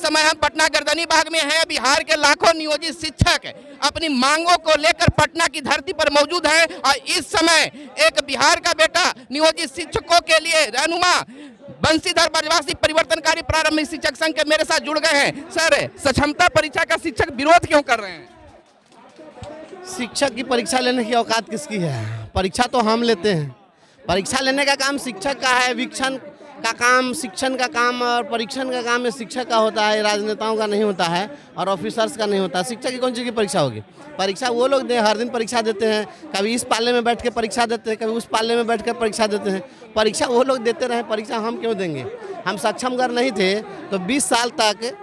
समय हम पटना गर्दनी बाग में हैं। बिहार के लाखों नियोजित शिक्षक अपनी मांगों को लेकर पटना की धरती पर मौजूद हैं और इस समय एक बिहार का बेटा नियोजित शिक्षकों के लिए रहनुमा बंशीधर ब्रजवासी परिवर्तनकारी प्रारंभिक शिक्षक संघ के मेरे साथ जुड़ गए हैं। सर, सक्षमता परीक्षा का शिक्षक विरोध क्यों कर रहे हैं? शिक्षक की परीक्षा लेने की औकात किसकी है? परीक्षा तो हम लेते हैं। परीक्षा लेने का काम शिक्षक का है, वीक्षण का काम शिक्षण का काम और परीक्षण का काम शिक्षक का होता है, राजनेताओं का नहीं होता है और ऑफिसर्स का नहीं होता। शिक्षक की कौन चीज़ की परीक्षा होगी? परीक्षा वो लोग हर दिन परीक्षा देते हैं, कभी इस पाले में बैठ के परीक्षा देते हैं, कभी उस पाले में बैठ कर परीक्षा देते हैं। परीक्षा वो लोग देते रहे, परीक्षा हम क्यों देंगे? हम सक्षम अगर नहीं थे तो 20 साल तक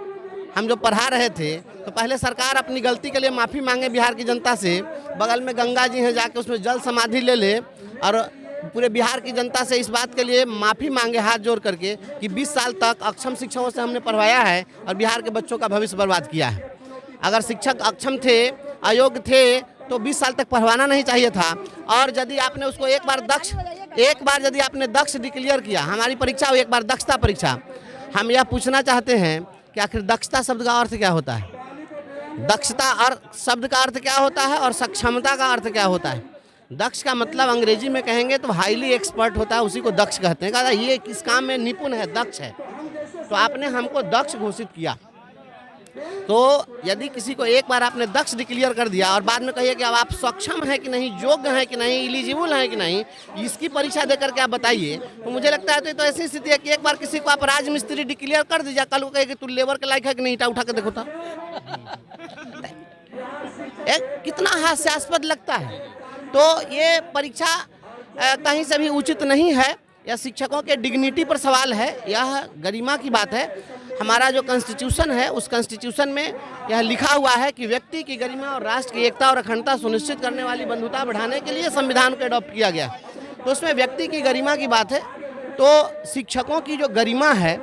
हम जो पढ़ा रहे थे तो पहले सरकार अपनी गलती के लिए माफ़ी मांगे बिहार की जनता से। बगल में गंगा जी हैं, जाके उसमें जल समाधि ले ले और पूरे बिहार की जनता से इस बात के लिए माफ़ी मांगे हाथ जोड़ करके कि 20 साल तक अक्षम शिक्षकों से हमने पढ़वाया है और बिहार के बच्चों का भविष्य बर्बाद किया है। अगर शिक्षक अक्षम थे, अयोग्य थे तो 20 साल तक पढ़वाना नहीं चाहिए था। और यदि आपने उसको एक बार यदि आपने दक्ष डिक्लेयर किया, हमारी परीक्षा हो एक बार दक्षता परीक्षा, हम यह पूछना चाहते हैं कि आखिर दक्षता शब्द का अर्थ क्या होता है? दक्षता और शब्द का अर्थ क्या होता है और सक्षमता का अर्थ क्या होता है? दक्ष का मतलब अंग्रेजी में कहेंगे तो हाईली एक्सपर्ट होता है, उसी को दक्ष कहते हैं। कहा ये किस काम में निपुण है, दक्ष है। तो आपने हमको दक्ष घोषित किया, तो यदि किसी को एक बार आपने दक्ष डिक्लेयर कर दिया और बाद में कहिए कि अब आप सक्षम हैं कि नहीं, योग्य हैं कि नहीं, एलिजिबल हैं कि नहीं, इसकी परीक्षा देकर के आप बताइए, तो मुझे लगता है तो ऐसी स्थिति है कि एक बार किसी को आप राजमिस्त्री डिक्लेयर कर दीजिए, कल को कहे कि तू लेबर के लायक है कि नहीं, ईटा उठा के देखो था। कितना हास्यास्पद लगता है। तो ये परीक्षा कहीं से भी उचित नहीं है। यह शिक्षकों के डिग्निटी पर सवाल है, यह गरिमा की बात है। हमारा जो कॉन्स्टिट्यूशन है उस कॉन्स्टिट्यूशन में यह लिखा हुआ है कि व्यक्ति की गरिमा और राष्ट्र की एकता और अखंडता सुनिश्चित करने वाली बंधुता बढ़ाने के लिए संविधान को अडॉप्ट किया गया। तो उसमें व्यक्ति की गरिमा की बात है। तो शिक्षकों की जो गरिमा है,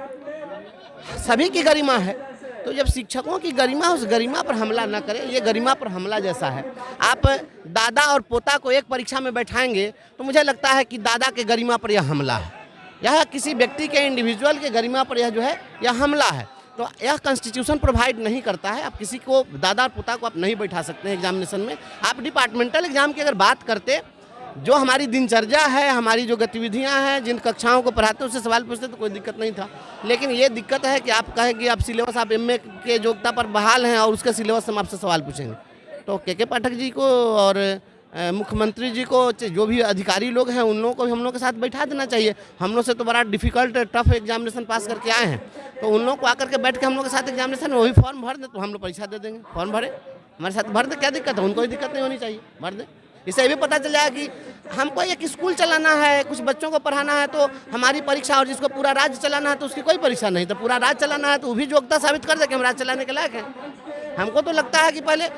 सभी की गरिमा है, तो जब शिक्षकों की गरिमा, उस गरिमा पर हमला न करें। ये गरिमा पर हमला जैसा है। आप दादा और पोता को एक परीक्षा में बैठाएंगे तो मुझे लगता है कि दादा के गरिमा पर यह हमला है, यह किसी व्यक्ति के इंडिविजुअल के गरिमा पर यह जो है यह हमला है। तो यह कॉन्स्टिट्यूशन प्रोवाइड नहीं करता है। आप किसी को, दादा और पोता को आप नहीं बैठा सकते हैं एग्जामिनेशन में। आप डिपार्टमेंटल एग्जाम की अगर बात करते, जो हमारी दिनचर्या है, हमारी जो गतिविधियां हैं, जिन कक्षाओं को पढ़ाते हैं उससे सवाल पूछते तो कोई दिक्कत नहीं था। लेकिन ये दिक्कत है कि आप कहें कि आप सिलेबस, आप एमए के योग्यता पर बहाल हैं और उसके सिलेबस से हम आपसे सवाल पूछेंगे। तो के पाठक जी को और मुख्यमंत्री जी को, जो भी अधिकारी लोग हैं, उन लोगों को भी हम लोग के साथ बैठा देना चाहिए। हम लोग से तो बड़ा डिफिकल्ट टफ एग्जामिनेशन पास करके आए हैं, तो उन लोग को आकर के बैठ के हम लोग के साथ एग्जामिनेशन में वही फॉर्म भर दे तो हम लोग परीक्षा दे देंगे। फॉर्म भरे, हमारे साथ भर दे, क्या दिक्कत है? उनको कोई दिक्कत नहीं होनी चाहिए, भर दे। इससे भी पता चल जाएगा कि हमको एक स्कूल चलाना है, कुछ बच्चों को पढ़ाना है तो हमारी परीक्षा, और जिसको पूरा राज्य चलाना है तो उसकी कोई परीक्षा नहीं। तो पूरा राज्य चलाना है तो वो भी योग्यता साबित कर दे कि हम राज्य चलाने के लायक हैं। हमको तो लगता है कि पहले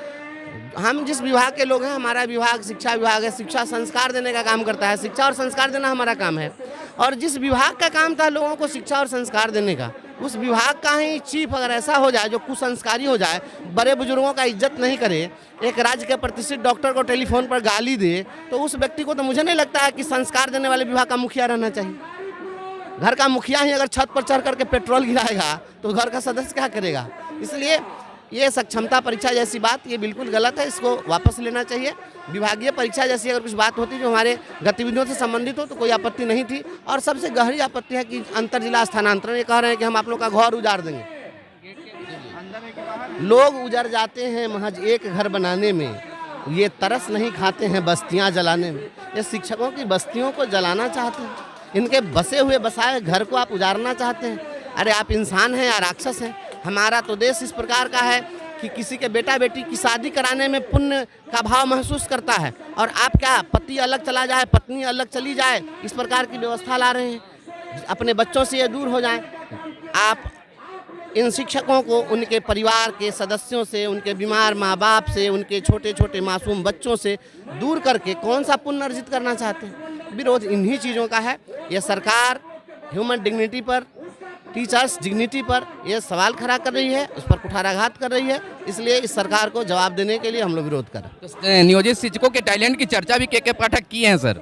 हम जिस विभाग के लोग हैं, हमारा विभाग शिक्षा विभाग है, शिक्षा संस्कार देने का काम करता है, शिक्षा और संस्कार देना हमारा काम है। और जिस विभाग का काम था लोगों को शिक्षा और संस्कार देने का, उस विभाग का ही चीफ अगर ऐसा हो जाए जो कुसंस्कारी हो जाए, बड़े बुजुर्गों का इज्जत नहीं करे, एक राज्य के प्रतिष्ठित डॉक्टर को टेलीफोन पर गाली दे, तो उस व्यक्ति को तो मुझे नहीं लगता है कि संस्कार देने वाले विभाग का मुखिया रहना चाहिए। घर का मुखिया ही अगर छत पर चढ़ करके पेट्रोल गिराएगा तो घर का सदस्य क्या करेगा? इसलिए ये सक्षमता परीक्षा जैसी बात, ये बिल्कुल गलत है, इसको वापस लेना चाहिए। विभागीय परीक्षा जैसी अगर कुछ बात होती जो हमारे गतिविधियों से संबंधित हो तो कोई आपत्ति नहीं थी। और सबसे गहरी आपत्ति है कि अंतर जिला स्थानांतरण, ये कह रहे हैं कि हम आप लोग का घर उजाड़ देंगे। लोग उजड़ जाते हैं महज एक घर बनाने में, ये तरस नहीं खाते हैं बस्तियां जलाने में। ये शिक्षकों की बस्तियों को जलाना चाहते हैं, इनके बसे हुए बसाए घर को आप उजाड़ना चाहते हैं। अरे आप इंसान हैं या राक्षस हैं? हमारा तो देश इस प्रकार का है कि किसी के बेटा बेटी की शादी कराने में पुण्य का भाव महसूस करता है, और आप क्या, पति अलग चला जाए, पत्नी अलग चली जाए, इस प्रकार की व्यवस्था ला रहे हैं। अपने बच्चों से ये दूर हो जाएं। आप इन शिक्षकों को उनके परिवार के सदस्यों से, उनके बीमार माँ बाप से, उनके छोटे छोटे मासूम बच्चों से दूर करके कौन सा पुण्य अर्जित करना चाहते हैं? विरोध इन्हीं चीज़ों का है। यह सरकार ह्यूमन डिग्निटी पर, टीचर्स डिग्निटी पर यह सवाल खड़ा कर रही है, उस पर कुठाराघात कर रही है। इसलिए इस सरकार को जवाब देने के लिए हम लोग विरोध कर रहे हैं। तो नियोजित शिक्षकों के टैलेंट की चर्चा भी के पाठक की है सर।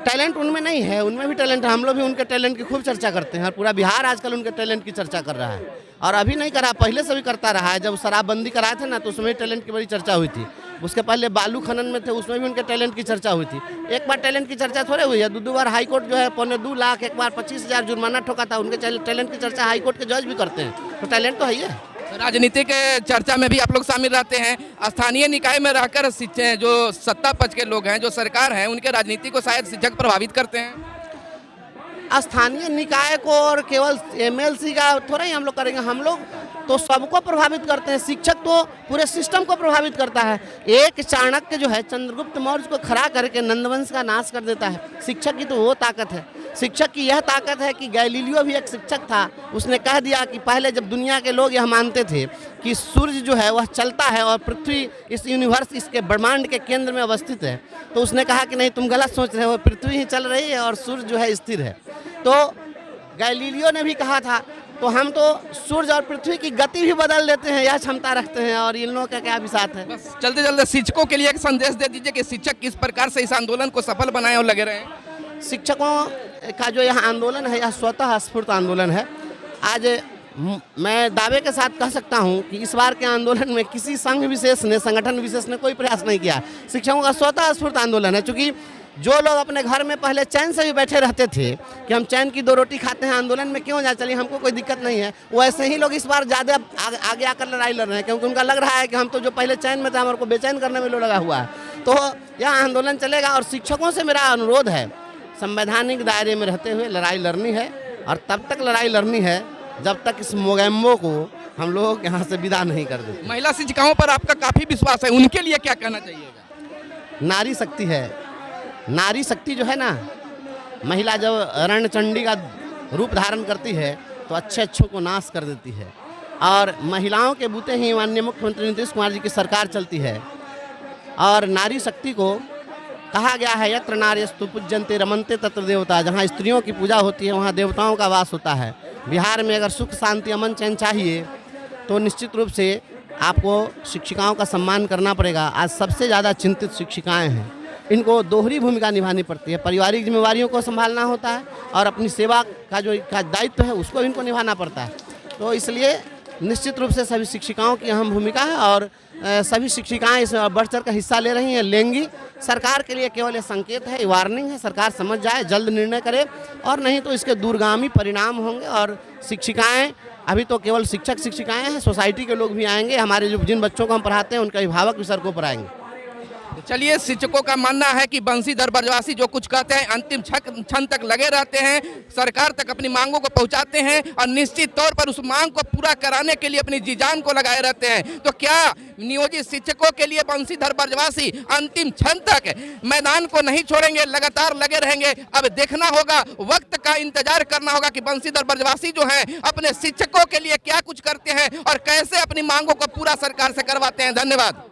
टैलेंट उनमें नहीं है, उनमें भी टैलेंट है। हम लोग भी उनके टैलेंट की खूब चर्चा करते हैं और पूरा बिहार आजकल उनके टैलेंट की चर्चा कर रहा है। और अभी नहीं करा, पहले से भी करता रहा है। जब शराबबंदी कराए थे ना, तो उसमें टैलेंट की बड़ी चर्चा हुई थी। उसके पहले बालू खनन में थे, उसमें भी उनके टैलेंट की चर्चा हुई थी। एक बार टैलेंट की चर्चा थोड़े हुई है, दो बार हाई कोर्ट जो है 2.25 लाख, एक बार 25,000 जुर्माना ठोका था। उनके टैलेंट की चर्चा हाई कोर्ट के जज भी करते हैं, तो टैलेंट तो है ही है। राजनीतिक चर्चा में भी आप लोग शामिल रहते हैं। स्थानीय निकाय में रहकर जो सत्ता पक्ष के लोग हैं, जो सरकार है, उनके राजनीति को शायद शिक्षक प्रभावित करते हैं। स्थानीय निकाय को और केवल एमएलसी का थोड़ा ही हम लोग करेंगे, हम लोग तो सबको प्रभावित करते हैं। शिक्षक तो पूरे सिस्टम को प्रभावित करता है। एक चाणक्य जो है चंद्रगुप्त मौर्य को खड़ा करके नंदवंश का नाश कर देता है। शिक्षक की तो वो ताकत है। शिक्षक की यह ताकत है कि गैलीलियो भी एक शिक्षक था, उसने कह दिया कि पहले जब दुनिया के लोग यह मानते थे कि सूर्य जो है वह चलता है और पृथ्वी इस यूनिवर्स, इसके ब्रह्मांड के केंद्र में अवस्थित है, तो उसने कहा कि नहीं, तुम गलत सोच रहे हो, पृथ्वी ही चल रही है और सूर्य जो है स्थिर है। तो गैलीलियो ने भी कहा था, तो हम तो सूर्य और पृथ्वी की गति भी बदल देते हैं, यह क्षमता रखते हैं। और इन लोगों का क्या विसात है। बस चलते चलते शिक्षकों के लिए एक संदेश दे दीजिए कि शिक्षक किस प्रकार से इस आंदोलन को सफल बनाए और लगे रहे। शिक्षकों का जो यह आंदोलन है, यह स्वतः स्फूर्त आंदोलन है। आज मैं दावे के साथ कह सकता हूं कि इस बार के आंदोलन में किसी संघ विशेष ने, संगठन विशेष ने कोई प्रयास नहीं किया। शिक्षकों का स्वतः स्फूर्त आंदोलन है। चूँकि जो लोग अपने घर में पहले चैन से भी बैठे रहते थे कि हम चैन की 2 रोटी खाते हैं, आंदोलन में क्यों जा, चलिए हमको कोई दिक्कत नहीं है, वैसे ही लोग इस बार ज़्यादा आगे आकर लड़ाई लड़ रहे हैं, क्योंकि उनका लग रहा है कि हम तो जो पहले चैन में थे, हमारे को बेचैन करने में लगा हुआ है। तो यह आंदोलन चलेगा। और शिक्षकों से मेरा अनुरोध है, संवैधानिक दायरे में रहते हुए लड़ाई लड़नी है। और तब तक लड़ाई लड़नी है जब तक इस मोगैम्बो को हम लोग यहाँ से विदा नहीं कर देते। महिला शिक्षिकाओं पर आपका काफ़ी विश्वास है, उनके लिए क्या कहना चाहिएगा? नारी शक्ति है। नारी शक्ति जो है ना, महिला जब रणचंडी का रूप धारण करती है तो अच्छे अच्छों को नाश कर देती है। और महिलाओं के बूते ही माननीय मुख्यमंत्री नीतीश कुमार जी की सरकार चलती है। और नारी शक्ति को कहा गया है, यत्र नार्यस्तु पूज्यन्ते रमन्ते तत्र देवता। जहाँ स्त्रियों की पूजा होती है वहाँ देवताओं का वास होता है। बिहार में अगर सुख शांति अमन चैन चाहिए तो निश्चित रूप से आपको शिक्षिकाओं का सम्मान करना पड़ेगा। आज सबसे ज़्यादा चिंतित शिक्षिकाएं हैं। इनको दोहरी भूमिका निभानी पड़ती है। पारिवारिक जिम्मेवारियों को संभालना होता है और अपनी सेवा का जो दायित्व है उसको इनको निभाना पड़ता है। तो इसलिए निश्चित रूप से सभी शिक्षिकाओं की अहम भूमिका है और सभी शिक्षिकाएं इसमें बढ़ चढ़ कर हिस्सा ले रही हैं, लेंगी। सरकार के लिए केवल ये संकेत है, वार्निंग है। सरकार समझ जाए, जल्द निर्णय करे, और नहीं तो इसके दूरगामी परिणाम होंगे। और शिक्षिकाएं, अभी तो केवल शिक्षक शिक्षिकाएं हैं, सोसाइटी के लोग भी आएंगे। हमारे जो जिन बच्चों को हम पढ़ाते हैं उनके अभिभावक भी सड़कों पर आएंगे। चलिए, शिक्षकों का मानना है कि बंशीधर ब्रजवासी जो कुछ कहते हैं अंतिम क्षण तक लगे रहते हैं, सरकार तक अपनी मांगों को पहुंचाते हैं और निश्चित तौर पर उस मांग को पूरा कराने के लिए अपनी जी जान को लगाए रहते हैं। तो क्या नियोजित शिक्षकों के लिए बंशीधर ब्रजवासी अंतिम क्षण तक मैदान को नहीं छोड़ेंगे, लगातार लगे रहेंगे? अब देखना होगा, वक्त का इंतजार करना होगा कि बंशीधर ब्रजवासी जो है अपने शिक्षकों के लिए क्या कुछ करते हैं और कैसे अपनी मांगों को पूरा सरकार से करवाते हैं। धन्यवाद।